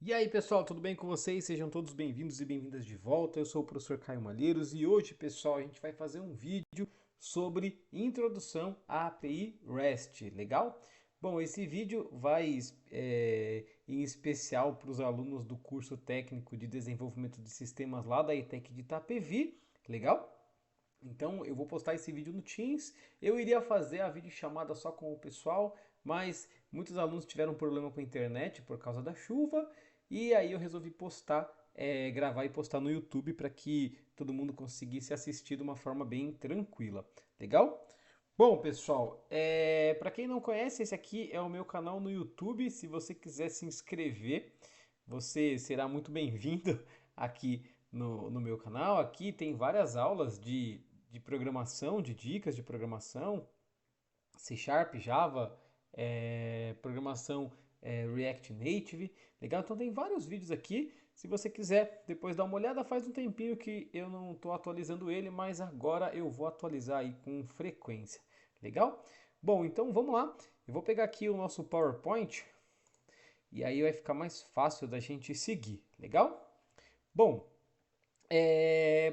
E aí, pessoal, tudo bem com vocês? Sejam todos bem-vindos e bem-vindas de volta. Eu sou o professor Caio Malheiros e hoje, pessoal, a gente vai fazer um vídeo sobre introdução à API REST, legal? Bom, esse vídeo vai em especial para os alunos do curso técnico de desenvolvimento de sistemas lá da ETEC de Itapevi, legal? Então eu vou postar esse vídeo no Teams. Eu iria fazer a videochamada só com o pessoal, mas muitos alunos tiveram problema com a internet por causa da chuva. E aí eu resolvi gravar e postar no YouTube para que todo mundo conseguisse assistir de uma forma bem tranquila. Legal? Bom, pessoal, para quem não conhece, esse aqui é o meu canal no YouTube. Se você quiser se inscrever, você será muito bem-vindo aqui no meu canal. Aqui tem várias aulas de programação, de dicas de programação, C Sharp, Java, programação React Native, legal? Então tem vários vídeos aqui. Se você quiser depois dar uma olhada, faz um tempinho que eu não estou atualizando ele, mas agora eu vou atualizar aí com frequência, legal? Bom, então vamos lá. Eu vou pegar aqui o nosso PowerPoint e aí vai ficar mais fácil da gente seguir, legal? Bom,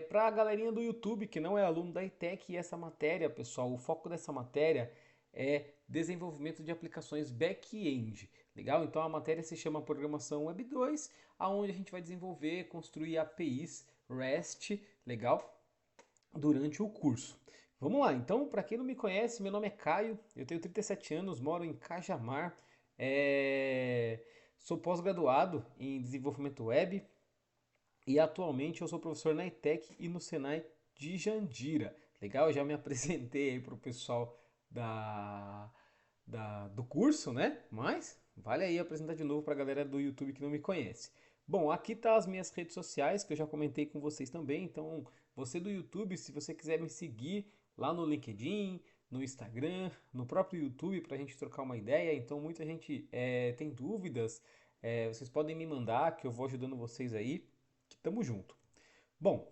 para a galerinha do YouTube que não é aluno da ITEC, essa matéria, pessoal, o foco dessa matéria é desenvolvimento de aplicações back-end, legal? Então a matéria se chama Programação Web 2, aonde a gente vai desenvolver, construir APIs REST, legal? Durante o curso. Vamos lá, então, para quem não me conhece, meu nome é Caio, eu tenho 37 anos, moro em Cajamar, sou pós-graduado em desenvolvimento web, e atualmente eu sou professor na ETEC e no Senai de Jandira. Legal? Eu já me apresentei aí para o pessoal da, do curso, né? Mas vale aí apresentar de novo para a galera do YouTube que não me conhece. Bom, aqui tá as minhas redes sociais que eu já comentei com vocês também. Então, você do YouTube, se você quiser me seguir lá no LinkedIn, no Instagram, no próprio YouTube para a gente trocar uma ideia. Então, muita gente tem dúvidas. Vocês podem me mandar que eu vou ajudando vocês aí que tamo junto. Bom,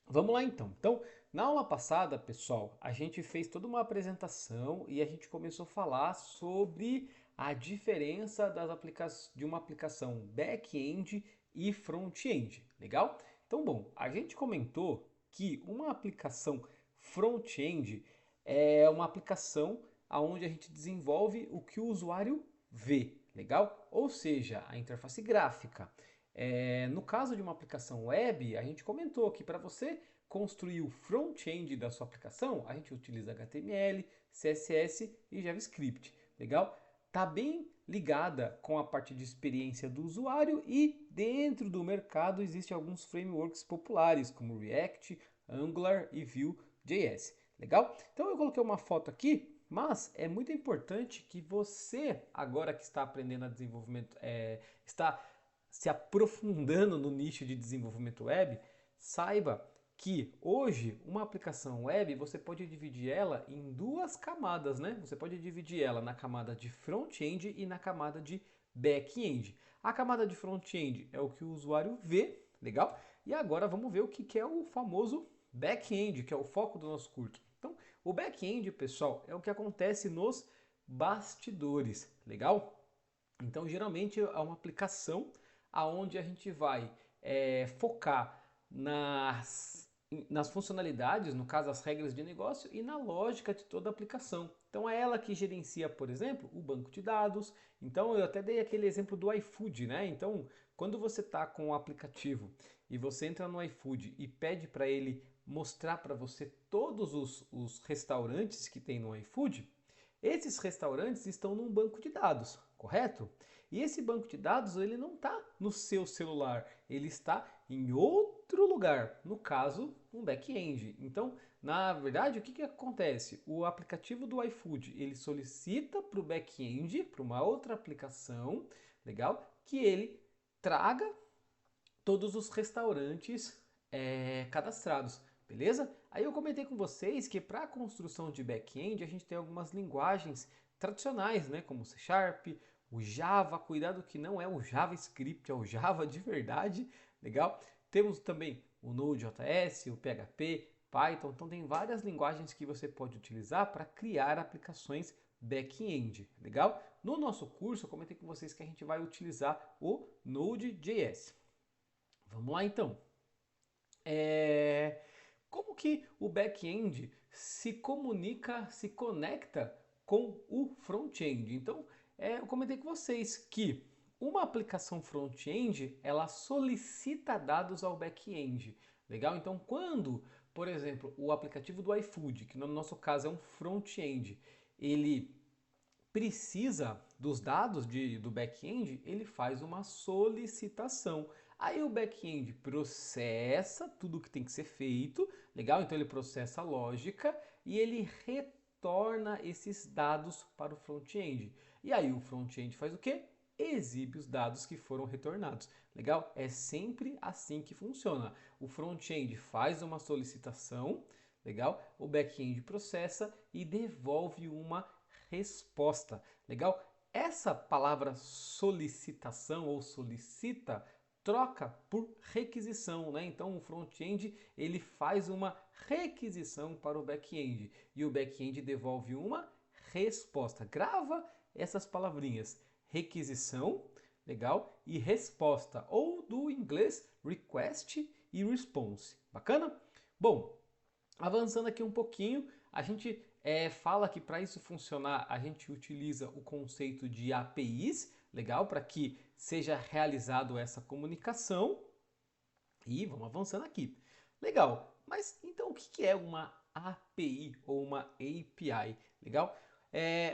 vamos lá então. Então, na aula passada, pessoal, a gente fez toda uma apresentação e a gente começou a falar sobre a diferença de uma aplicação back-end e front-end, legal? Então, bom, a gente comentou que uma aplicação front-end é uma aplicação onde a gente desenvolve o que o usuário vê, legal? Ou seja, a interface gráfica. No caso de uma aplicação web, a gente comentou que para você construir o front-end da sua aplicação, a gente utiliza HTML, CSS e JavaScript. Legal? Tá bem ligada com a parte de experiência do usuário e dentro do mercado existem alguns frameworks populares como React, Angular e Vue.js. Legal? Então eu coloquei uma foto aqui, mas é muito importante que você, agora que está aprendendo a desenvolvimento, está se aprofundando no nicho de desenvolvimento web, saiba que hoje uma aplicação web você pode dividir ela em duas camadas, né? Você pode dividir ela na camada de front-end e na camada de back-end. A camada de front-end é o que o usuário vê, legal? E agora vamos ver o que é o famoso back-end, que é o foco do nosso curso. Então, o back-end, pessoal, é o que acontece nos bastidores, legal? Então, geralmente é uma aplicação aonde a gente vai focar nas funcionalidades, no caso as regras de negócio e na lógica de toda a aplicação. Então é ela que gerencia, por exemplo, o banco de dados. Então eu até dei aquele exemplo do iFood, né? Então quando você está com o aplicativo e você entra no iFood e pede para ele mostrar para você todos os restaurantes que tem no iFood, esses restaurantes estão num banco de dados, correto? E esse banco de dados ele não está no seu celular, ele está em outro lugar, no caso, um back-end. Então, na verdade, o que acontece? O aplicativo do iFood ele solicita para o back-end, para uma outra aplicação, legal, que ele traga todos os restaurantes cadastrados, beleza? Aí eu comentei com vocês que para a construção de back-end a gente tem algumas linguagens tradicionais, né, como o C Sharp, o Java, cuidado que não é o JavaScript, é o Java de verdade, legal? Temos também o Node.js, o PHP, Python, então tem várias linguagens que você pode utilizar para criar aplicações back-end, legal? No nosso curso, eu comentei com vocês que a gente vai utilizar o Node.js. Vamos lá então. Como que o back-end se comunica, se conecta com o front-end? Então, eu comentei com vocês que uma aplicação front-end, ela solicita dados ao back-end. Legal? Então, quando, por exemplo, o aplicativo do iFood, que no nosso caso é um front-end, ele precisa dos dados do back-end, ele faz uma solicitação. Aí o back-end processa tudo que tem que ser feito, legal? Então ele processa a lógica e ele retorna esses dados para o front-end. E aí o front-end faz o quê? Exibe os dados que foram retornados. Legal? É sempre assim que funciona. O front-end faz uma solicitação, legal? O back-end processa e devolve uma resposta. Legal? Essa palavra solicitação ou solicita troca por requisição, né? Então o front-end ele faz uma requisição para o back-end e o back-end devolve uma resposta. Grava essas palavrinhas: requisição, legal? E resposta, ou do inglês request e response. Bacana? Bom, avançando aqui um pouquinho, a gente fala que para isso funcionar a gente utiliza o conceito de APIs, legal? Para que seja realizado essa comunicação. E vamos avançando aqui. Legal, mas então o que é uma API ou uma API? Legal?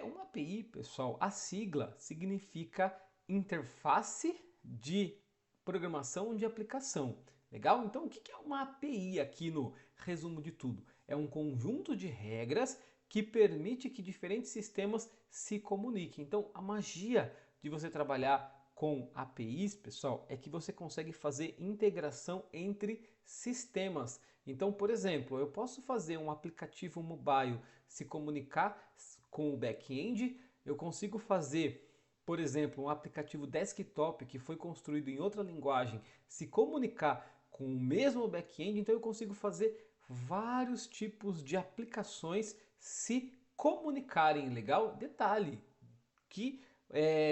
Uma API, pessoal, a sigla significa interface de programação de aplicação. Legal? Então o que é uma API aqui no resumo de tudo? É um conjunto de regras que permite que diferentes sistemas se comuniquem. Então a magia de você trabalhar com APIs, pessoal, é que você consegue fazer integração entre sistemas. Então, por exemplo, eu posso fazer um aplicativo mobile se comunicar com o back-end, eu consigo fazer, por exemplo, um aplicativo desktop que foi construído em outra linguagem se comunicar com o mesmo back-end, então eu consigo fazer vários tipos de aplicações se comunicarem. Legal? Detalhe que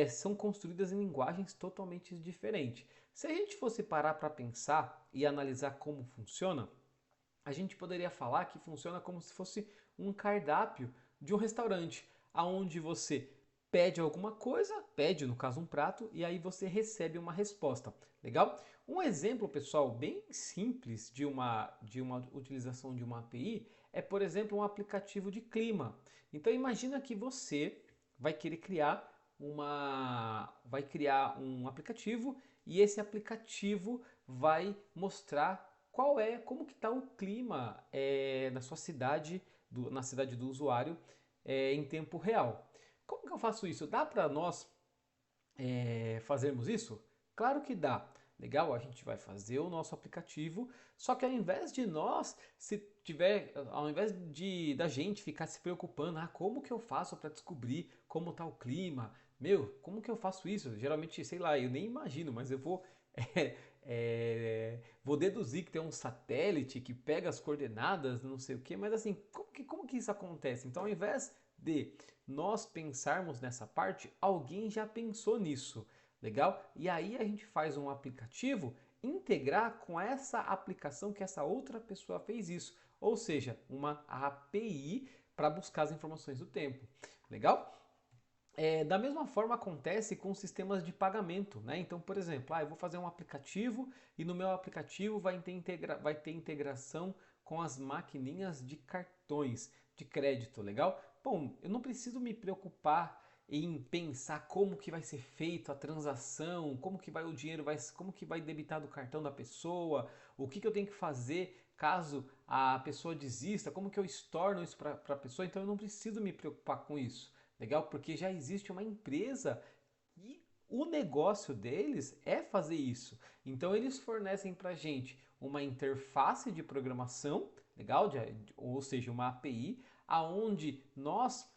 são construídas em linguagens totalmente diferentes. Se a gente fosse parar para pensar e analisar como funciona, a gente poderia falar que funciona como se fosse um cardápio de um restaurante, aonde você pede alguma coisa, pede no caso um prato, e aí você recebe uma resposta. Legal? Um exemplo, pessoal, bem simples de uma utilização de uma API é, por exemplo, um aplicativo de clima. Então imagina que você vai criar um aplicativo e esse aplicativo vai mostrar como que está o clima na sua cidade, na cidade do usuário, em tempo real. Como que eu faço isso? Dá para nós fazermos isso? Claro que dá. Legal, a gente vai fazer o nosso aplicativo, só que ao invés de nós, ao invés da gente ficar se preocupando, como que eu faço para descobrir como está o clima? Como que eu faço isso? Geralmente, sei lá, eu nem imagino, mas eu vou vou deduzir que tem um satélite que pega as coordenadas, não sei o que, mas assim, como que isso acontece? Então, ao invés de nós pensarmos nessa parte, alguém já pensou nisso. Legal? E aí a gente faz um aplicativo integrar com essa aplicação que essa outra pessoa fez isso. Ou seja, uma API para buscar as informações do tempo. Legal? Da mesma forma acontece com sistemas de pagamento, né? Então, por exemplo, eu vou fazer um aplicativo e no meu aplicativo vai ter integração com as maquininhas de cartões de crédito, legal? Bom, eu não preciso me preocupar em pensar como que vai ser feita a transação, como que vai o dinheiro como que vai debitar do cartão da pessoa, o que eu tenho que fazer caso a pessoa desista, como que eu estorno isso para a pessoa. Então eu não preciso me preocupar com isso. Legal? Porque já existe uma empresa e o negócio deles é fazer isso. Então eles fornecem para a gente uma interface de programação, legal? Ou seja, uma API, aonde nós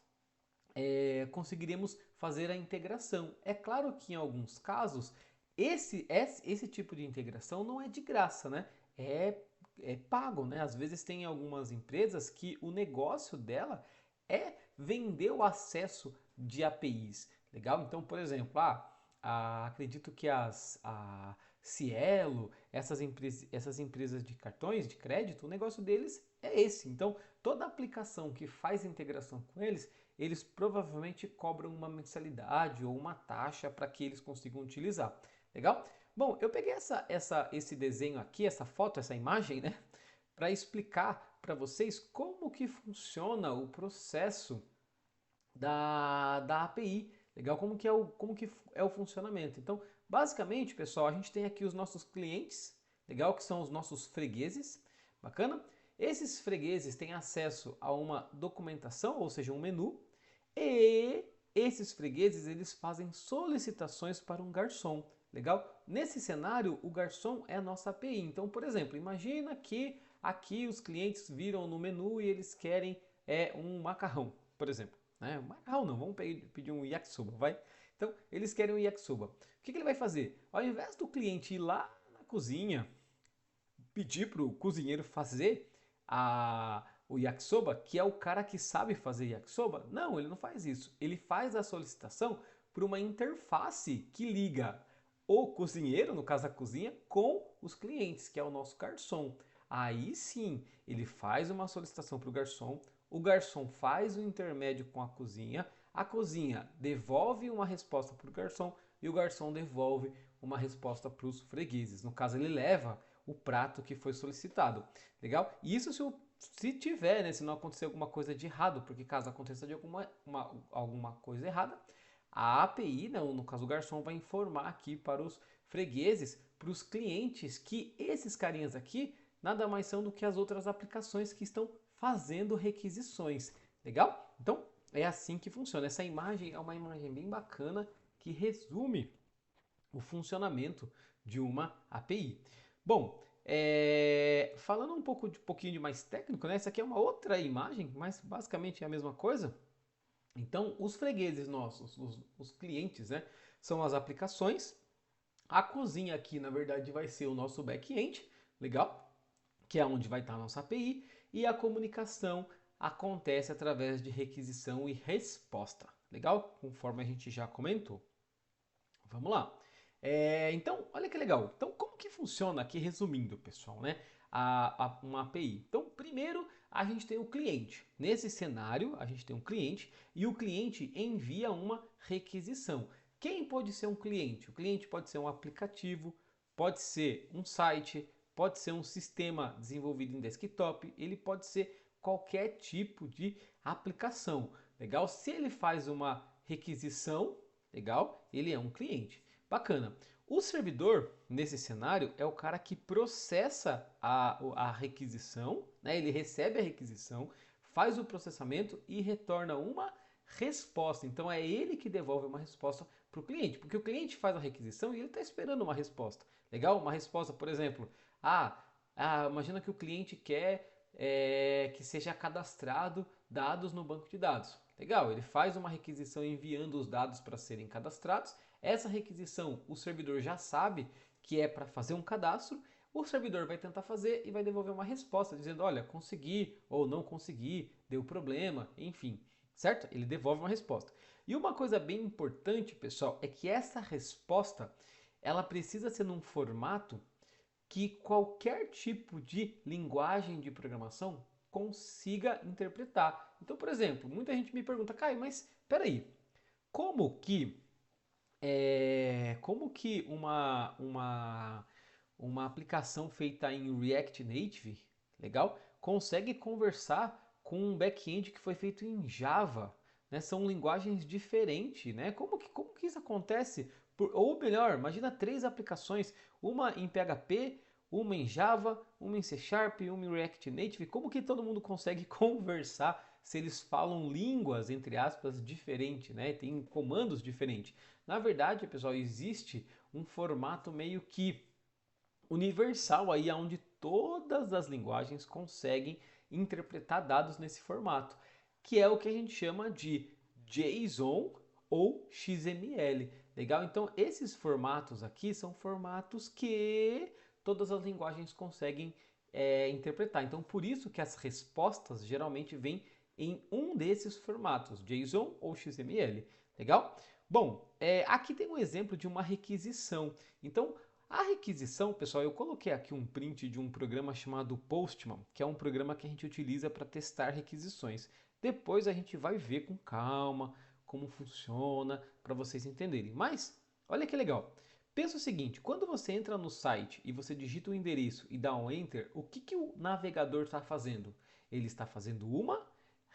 conseguiríamos fazer a integração. É claro que em alguns casos esse tipo de integração não é de graça, né? É pago, né? Às vezes tem algumas empresas que o negócio dela é vender o acesso de APIs. legal? Então, por exemplo, acredito que a Cielo, essas empresas de cartões de crédito, o negócio deles é esse. Então, toda aplicação que faz integração com eles, eles provavelmente cobram uma mensalidade ou uma taxa para que eles consigam utilizar. Legal? Bom, eu peguei esse desenho aqui, essa foto, essa imagem, né, para explicar para vocês como que funciona o processo da API. Legal? Como que é o funcionamento. Então, basicamente, pessoal, a gente tem aqui os nossos clientes, legal? Que são os nossos fregueses. Bacana? Esses fregueses têm acesso a uma documentação, ou seja, um menu, e esses fregueses eles fazem solicitações para um garçom. Legal? Nesse cenário, o garçom é a nossa API. Então, por exemplo, imagina que aqui os clientes viram no menu e eles querem um macarrão, por exemplo. Né? Macarrão não, vamos pedir um yakisoba, vai? Então, eles querem um yakisoba. O que ele vai fazer? Ao invés do cliente ir lá na cozinha, pedir para o cozinheiro fazer o yakisoba, que é o cara que sabe fazer yakisoba, não, ele não faz isso. Ele faz a solicitação por uma interface que liga o cozinheiro, no caso a cozinha, com os clientes, que é o nosso garçom. Aí sim, ele faz uma solicitação para o garçom faz o intermédio com a cozinha devolve uma resposta para o garçom e o garçom devolve uma resposta para os fregueses. No caso, ele leva o prato que foi solicitado. Legal? E isso se tiver, né, se não acontecer alguma coisa de errado, porque caso aconteça de alguma coisa errada, a API, né, no caso o garçom, vai informar aqui para os fregueses, para os clientes, que esses carinhas aqui nada mais são do que as outras aplicações que estão fazendo requisições. Legal? Então, é assim que funciona. Essa imagem é uma imagem bem bacana que resume o funcionamento de uma API. Bom, falando um pouquinho de mais técnico, né? Essa aqui é uma outra imagem, mas basicamente é a mesma coisa. Então, os fregueses nossos, os clientes, né, são as aplicações. A cozinha aqui, na verdade, vai ser o nosso back-end, legal? Que é onde vai estar a nossa API. E a comunicação acontece através de requisição e resposta, legal? Conforme a gente já comentou. Vamos lá. Então, olha que legal. Então, como que funciona aqui, resumindo, pessoal, né? Uma API. Então, primeiro, a gente tem o cliente. Nesse cenário, a gente tem um cliente e o cliente envia uma requisição. Quem pode ser um cliente? O cliente pode ser um aplicativo, pode ser um site, pode ser um sistema desenvolvido em desktop, ele pode ser qualquer tipo de aplicação. Legal? Se ele faz uma requisição, legal, ele é um cliente. Bacana. O servidor, nesse cenário, é o cara que processa a requisição, né? Ele recebe a requisição, faz o processamento e retorna uma resposta. Então é ele que devolve uma resposta para o cliente, porque o cliente faz a requisição e ele está esperando uma resposta. Legal? Uma resposta, por exemplo, imagina que o cliente quer que seja cadastrado dados no banco de dados. Legal, ele faz uma requisição enviando os dados para serem cadastrados. Essa requisição o servidor já sabe que é para fazer um cadastro. O servidor vai tentar fazer e vai devolver uma resposta dizendo: olha, consegui ou não consegui, deu problema, enfim, certo? Ele devolve uma resposta. E uma coisa bem importante, pessoal, é que essa resposta ela precisa ser num formato que qualquer tipo de linguagem de programação consiga interpretar. Então, por exemplo, muita gente me pergunta: Caio, mas peraí, como que uma aplicação feita em React Native, legal, consegue conversar com um back-end que foi feito em Java, né? São linguagens diferentes, né? Como que isso acontece? Ou melhor, imagina três aplicações, uma em PHP, uma em Java, uma em C Sharp, uma em React Native. Como que todo mundo consegue conversar se eles falam línguas, entre aspas, diferentes, né? Tem comandos diferentes. Na verdade, pessoal, existe um formato meio que universal aí, onde todas as linguagens conseguem interpretar dados nesse formato, que é o que a gente chama de JSON ou XML. Legal? Então, esses formatos aqui são formatos que todas as linguagens conseguem interpretar. Então, por isso que as respostas geralmente vêm em um desses formatos, JSON ou XML. Legal? Bom, aqui tem um exemplo de uma requisição. Então, a requisição, pessoal, eu coloquei aqui um print de um programa chamado Postman, que é um programa que a gente utiliza para testar requisições. Depois a gente vai ver com calma como funciona para vocês entenderem. Mas, olha que legal. Pensa o seguinte, quando você entra no site e você digita o endereço e dá um Enter, o que o navegador está fazendo? Ele está fazendo uma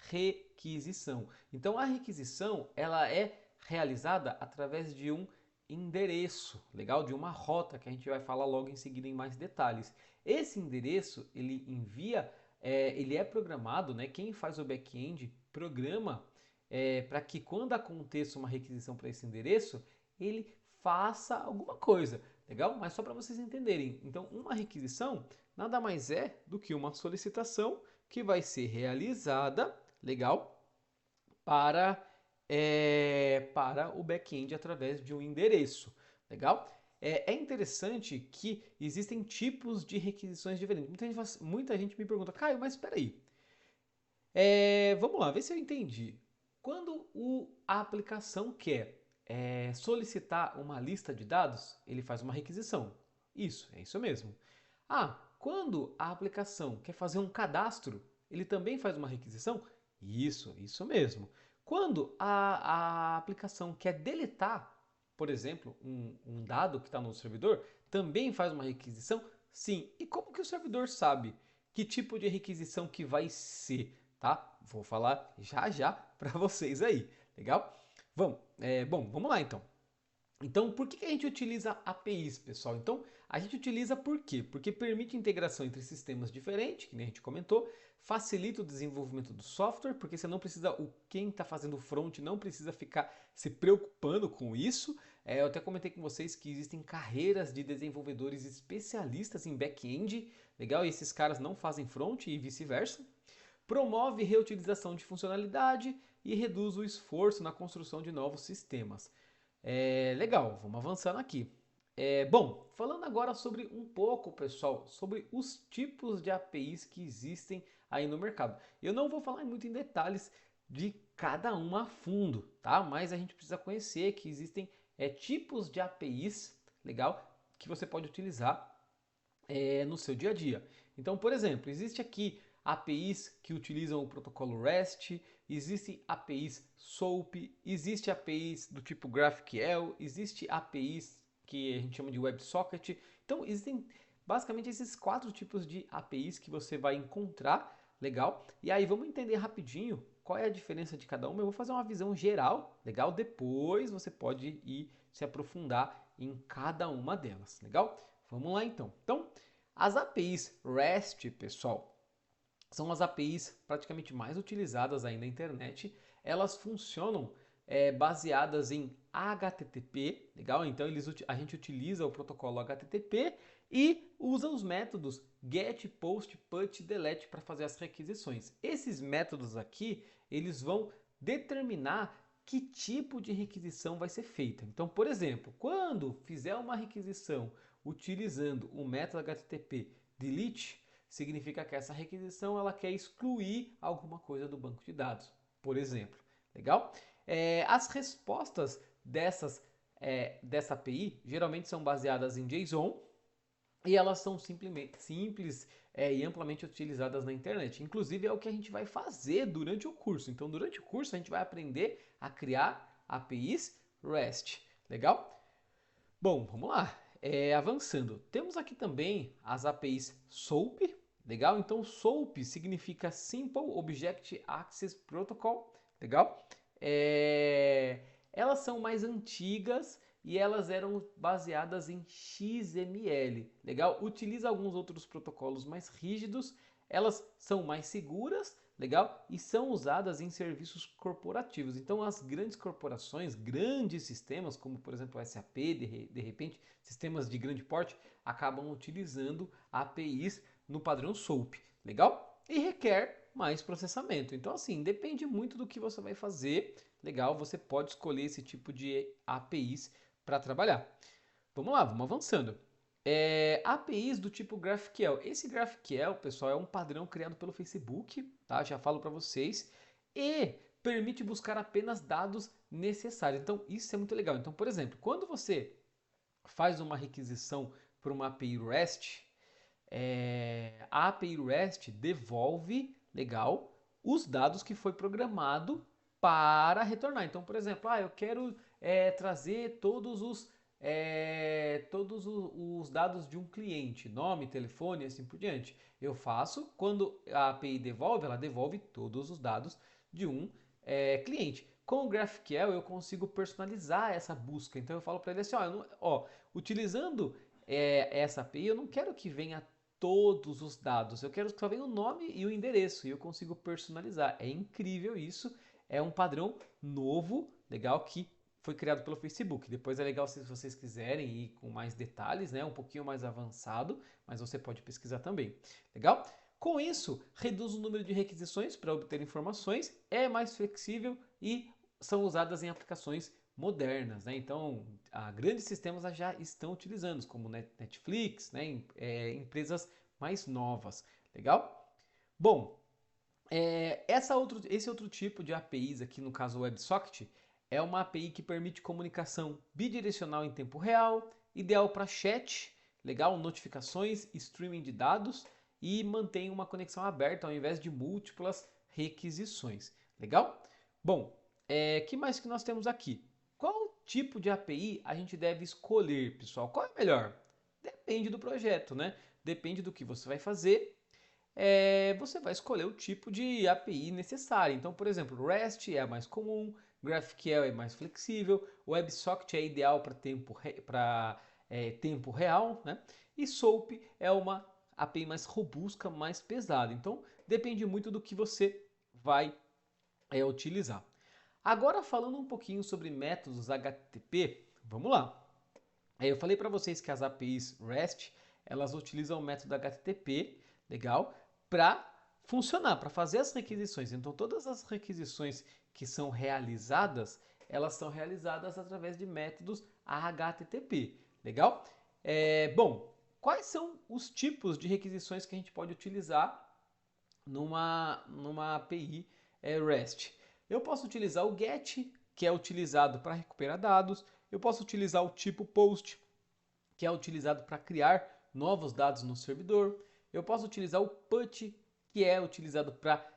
requisição. Então a requisição ela é realizada através de um endereço, legal? De uma rota que a gente vai falar logo em seguida em mais detalhes. Esse endereço ele envia, ele é programado, né? Quem faz o back-end programa para que quando aconteça uma requisição para esse endereço, ele faça alguma coisa, legal? Mas só para vocês entenderem. Então, uma requisição nada mais é do que uma solicitação que vai ser realizada, legal, para o back-end através de um endereço, legal? É interessante que existem tipos de requisições diferentes. Muita gente me pergunta, Caio, mas espera aí, vamos lá, ver se eu entendi. Quando a aplicação quer solicitar uma lista de dados, ele faz uma requisição. Isso, é isso mesmo. Ah, quando a aplicação quer fazer um cadastro, ele também faz uma requisição? Isso mesmo. Quando a aplicação quer deletar, por exemplo, um dado que está no servidor, também faz uma requisição? Sim. E como que o servidor sabe que tipo de requisição que vai ser? Tá? Vou falar já já para vocês aí, legal? Bom, vamos lá então. Então, por que a gente utiliza APIs, pessoal? Então, a gente utiliza por quê? Porque permite integração entre sistemas diferentes, que nem a gente comentou, facilita o desenvolvimento do software, porque você não precisa, quem está fazendo o front não precisa ficar se preocupando com isso. Eu até comentei com vocês que existem carreiras de desenvolvedores especialistas em back-end, legal? E esses caras não fazem front e vice-versa. Promove reutilização de funcionalidade e reduz o esforço na construção de novos sistemas. Legal, vamos avançando aqui. Bom, falando agora sobre um pouco, pessoal, sobre os tipos de APIs que existem aí no mercado. Eu não vou falar muito em detalhes de cada uma a fundo, tá? Mas a gente precisa conhecer que existem tipos de APIs, legal, que você pode utilizar no seu dia a dia. Então, por exemplo, existe aqui APIs que utilizam o protocolo REST, existem APIs SOAP, existe APIs do tipo GraphQL, existe APIs que a gente chama de WebSocket. Então, existem basicamente esses 4 tipos de APIs que você vai encontrar, legal? E aí vamos entender rapidinho qual é a diferença de cada uma. Eu vou fazer uma visão geral, legal? Depois você pode ir se aprofundar em cada uma delas, legal? Vamos lá então. Então, as APIs REST, pessoal, são as APIs praticamente mais utilizadas aí na internet. Elas funcionam baseadas em HTTP, legal? Então a gente utiliza o protocolo HTTP e usa os métodos GET, POST, PUT, DELETE para fazer as requisições. Esses métodos aqui, eles vão determinar que tipo de requisição vai ser feita. Então, por exemplo, quando fizer uma requisição utilizando o método HTTP delete, significa que essa requisição ela quer excluir alguma coisa do banco de dados, por exemplo. Legal? As respostas dessa API geralmente são baseadas em JSON e elas são simplesmente simples e amplamente utilizadas na internet. Inclusive é o que a gente vai fazer durante o curso. Então, durante o curso a gente vai aprender a criar APIs REST. Legal? Bom, vamos lá. Avançando, temos aqui também as APIs SOAP, legal? Então, SOAP significa Simple Object Access Protocol, legal? Elas são mais antigas e elas eram baseadas em XML, legal? Utiliza alguns outros protocolos mais rígidos, elas são mais seguras, legal? E são usadas em serviços corporativos. Então, as grandes corporações, grandes sistemas, como por exemplo o SAP, de repente, sistemas de grande porte, acabam utilizando APIs no padrão SOAP, legal? E requer mais processamento. Então, assim, depende muito do que você vai fazer, legal? Você pode escolher esse tipo de APIs para trabalhar. Vamos lá, vamos avançando. APIs do tipo GraphQL. Esse GraphQL, pessoal, é um padrão criado pelo Facebook, tá? Já falo para vocês. E permite buscar apenas dados necessários. Então, isso é muito legal. Então, por exemplo, quando você faz uma requisição para uma API REST, a API REST devolve, legal, os dados que foi programado para retornar. Então, por exemplo, eu quero trazer todos os dados de um cliente, nome, telefone e assim por diante. Eu faço, quando a API devolve, ela devolve todos os dados de um cliente. Com o GraphQL eu consigo personalizar essa busca. Então eu falo para ele assim, utilizando essa API, eu não quero que venha todos os dados, eu quero que só venha o nome e o endereço e eu consigo personalizar. É incrível isso, é um padrão novo, legal, que foi criado pelo Facebook. Depois é legal se vocês quiserem ir com mais detalhes, né, um pouquinho mais avançado, mas você pode pesquisar também. Legal? Com isso, reduz o número de requisições para obter informações, é mais flexível e são usadas em aplicações modernas, né? Então, grandes sistemas já estão utilizando, como Netflix, né? Empresas mais novas. Legal? Bom, esse outro tipo de APIs aqui, no caso o WebSocket, é uma API que permite comunicação bidirecional em tempo real, ideal para chat, legal, notificações, streaming de dados e mantém uma conexão aberta ao invés de múltiplas requisições. Legal? Bom, que mais que nós temos aqui? Qual tipo de API a gente deve escolher, pessoal? Qual é melhor? Depende do projeto, né? Depende do que você vai fazer. Você vai escolher o tipo de API necessário. Então, por exemplo, REST é a mais comum, GraphQL é mais flexível, WebSocket é ideal para tempo real, né? E SOAP é uma API mais robusta, mais pesada. Então, depende muito do que você vai utilizar. Agora, falando um pouquinho sobre métodos HTTP, vamos lá. Eu falei para vocês que as APIs REST, elas utilizam o método HTTP, legal, para funcionar, para fazer as requisições. Então, todas as requisições que são realizadas, elas são realizadas através de métodos HTTP, legal? Bom, quais são os tipos de requisições que a gente pode utilizar numa API REST? Eu posso utilizar o GET, que é utilizado para recuperar dados. Eu posso utilizar o tipo POST, que é utilizado para criar novos dados no servidor. Eu posso utilizar o PUT, que é utilizado para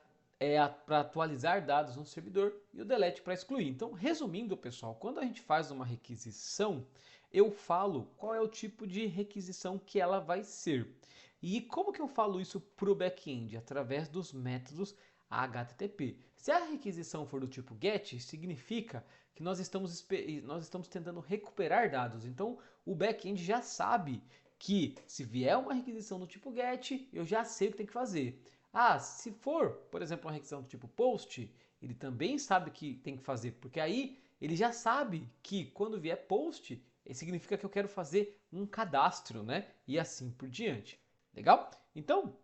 atualizar dados no servidor, e o delete para excluir. Então, resumindo, pessoal, quando a gente faz uma requisição, eu falo qual é o tipo de requisição que ela vai ser. E como que eu falo isso para o back-end? Através dos métodos HTTP. Se a requisição for do tipo GET, significa que nós estamos tentando recuperar dados. Então, o back-end já sabe que se vier uma requisição do tipo GET, eu já sei o que tem que fazer. Se for, por exemplo, uma requisição do tipo POST, ele também sabe o que tem que fazer, porque aí ele já sabe que quando vier POST, significa que eu quero fazer um cadastro, né? E assim por diante. Legal? Então,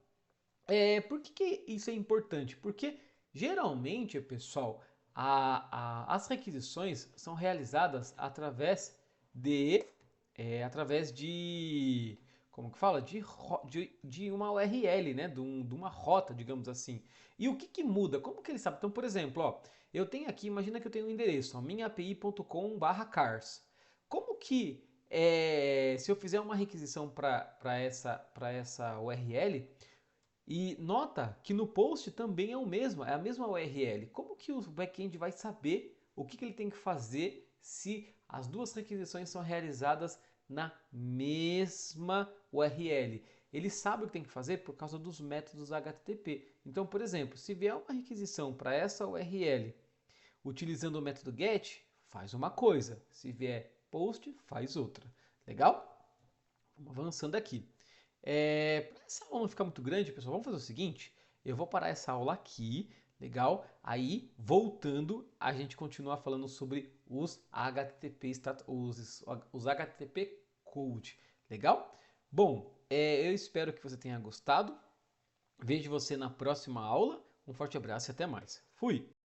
por que isso é importante? Porque geralmente, pessoal, as requisições são realizadas através de como que fala? De uma URL, né? De uma rota, digamos assim. E o que muda? Como que ele sabe? Então, por exemplo, eu tenho aqui, imagina que eu tenho um endereço, minhaapi.com/cars. Como que, se eu fizer uma requisição para essa URL, e nota que no post também é a mesma URL. Como que o back-end vai saber o que ele tem que fazer se as duas requisições são realizadas na mesma URL? Ele sabe o que tem que fazer por causa dos métodos HTTP. Então, por exemplo, se vier uma requisição para essa URL utilizando o método GET, faz uma coisa. Se vier POST, faz outra. Legal? Vamos avançando aqui. Para essa aula não ficar muito grande, pessoal, vamos fazer o seguinte: eu vou parar essa aula aqui, legal? Aí, voltando, a gente continua falando sobre os HTTP, os HTTP Code, legal? Bom, eu espero que você tenha gostado. Vejo você na próxima aula. Um forte abraço e até mais. Fui!